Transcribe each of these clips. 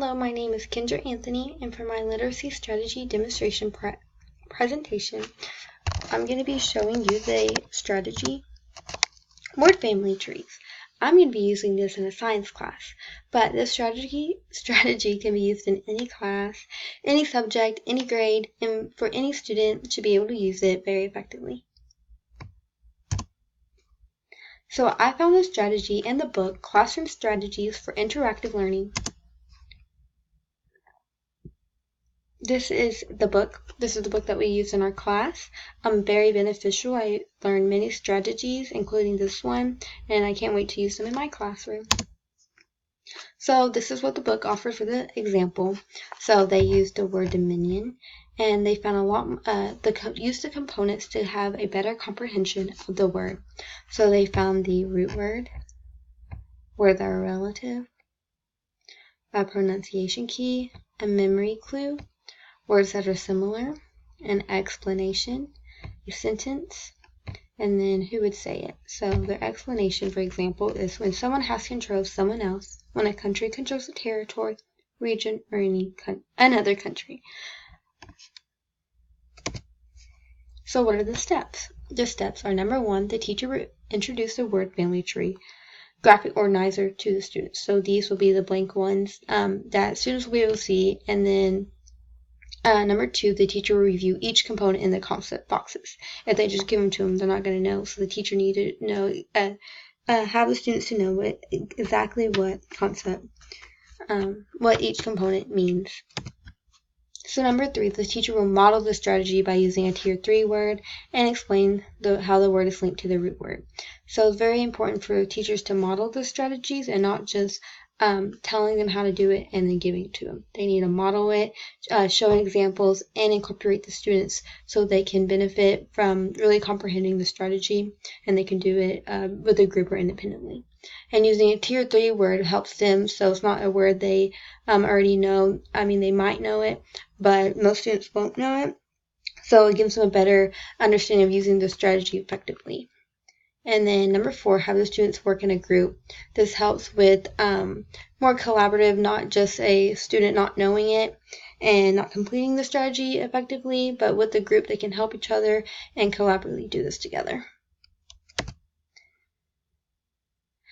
Hello, my name is Kendra Anthony, and for my literacy strategy demonstration presentation, I'm going to be showing you the strategy word family trees. I'm going to be using this in a science class, but this strategy can be used in any class, any subject, any grade, and for any student to be able to use it very effectively. So I found this strategy in the book Classroom Strategies for Interactive Learning. This is the book that we use in our class. Very beneficial. I learned many strategies, including this one, and I can't wait to use them in my classroom. So this is what the book offers for the example. So they used the word dominion, and they found a lot, used the components to have a better comprehension of the word. So they found the root word, words that are relative, a pronunciation key, a memory clue, words that are similar, an explanation, a sentence, and then who would say it. So their explanation, for example, is when someone has control of someone else, when a country controls a territory, region, or another country. So what are the steps? The steps are: number 1, the teacher will introduce the word family tree graphic organizer to the students. So these will be the blank ones that students will be able to see, and then number 2, the teacher will review each component in the concept boxes. If they just give them to them, they're not going to know. So the teacher needs to know, have the students to know exactly what concept, what each component means. So number 3, the teacher will model the strategy by using a tier 3 word and explain how the word is linked to the root word. So it's very important for teachers to model the strategies and not just telling them how to do it and then giving it to them. They need to model it, showing examples, and incorporate the students so they can benefit from really comprehending the strategy, and they can do it with a group or independently. And using a tier 3 word helps them, so it's not a word they already know. I mean, they might know it, but most students won't know it. So it gives them a better understanding of using the strategy effectively. And then number 4, have the students work in a group. This helps with more collaborative, not just a student not knowing it and not completing the strategy effectively, but with the group they can help each other and collaboratively do this together.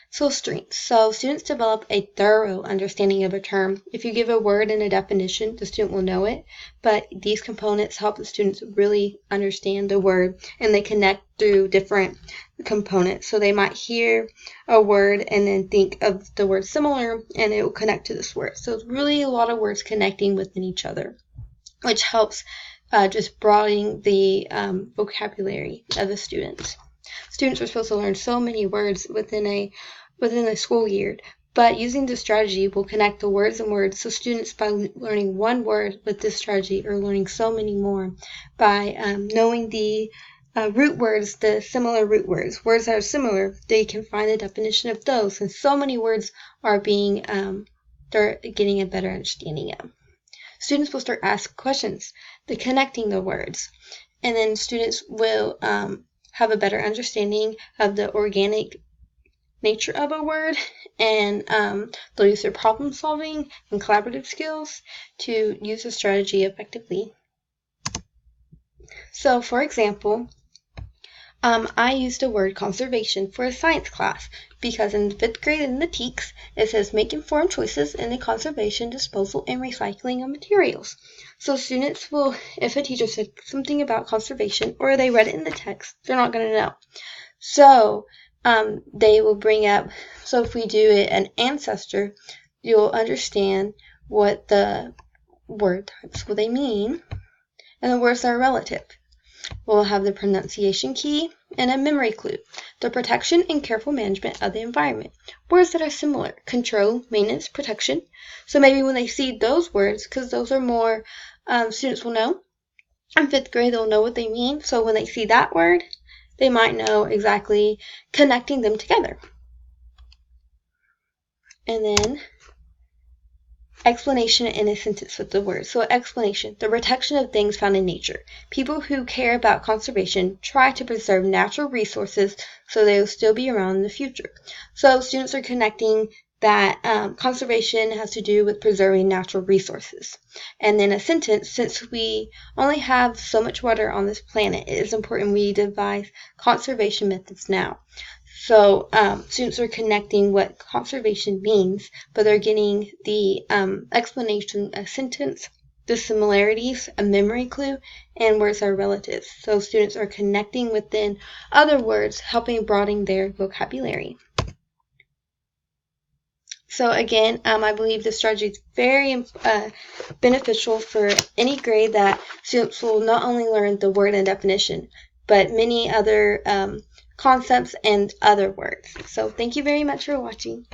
So strengths. So students develop a thorough understanding of a term. If you give a word and a definition, the student will know it, but these components help the students really understand the word, and they connect through different components. So they might hear a word and then think of the word similar, and it will connect to this word. So it's really a lot of words connecting within each other, which helps just broadening the vocabulary of the students. Students are supposed to learn so many words within a school year, but using this strategy will connect the words and words. So students, by learning one word with this strategy, are learning so many more by knowing the root words, the similar root words. Words that are similar, they can find the definition of those, and so many words are being, they're getting a better understanding of. Students will start asking questions, connecting the words, and then students will have a better understanding of the organic nature of a word, and they'll use their problem solving and collaborative skills to use the strategy effectively. So for example, I used the word conservation for a science class because in the 5th grade in the TEKS, it says make informed choices in the conservation, disposal, and recycling of materials. So students will, if a teacher said something about conservation or they read it in the text, they're not going to know. So they will bring up, so if we do it an ancestor, you'll understand what the word types, what they mean, and the words that are relative. We'll have the pronunciation key and a memory clue, the protection and careful management of the environment. Words that are similar: control, maintenance, protection. So maybe when they see those words, because those are more students will know, in 5th grade they'll know what they mean. So when they see that word, they might know exactly connecting them together. And then explanation in a sentence with the word. So explanation, the protection of things found in nature. People who care about conservation try to preserve natural resources so they will still be around in the future. So students are connecting that conservation has to do with preserving natural resources. And then a sentence, since we only have so much water on this planet, it is important we devise conservation methods now. So students are connecting what conservation means, but they're getting the explanation, a sentence, the similarities, a memory clue, and words are relatives. So students are connecting within other words, helping broaden their vocabulary. So again, I believe this strategy is very beneficial for any grade, that students will not only learn the word and definition, but many other concepts and other words. So thank you very much for watching.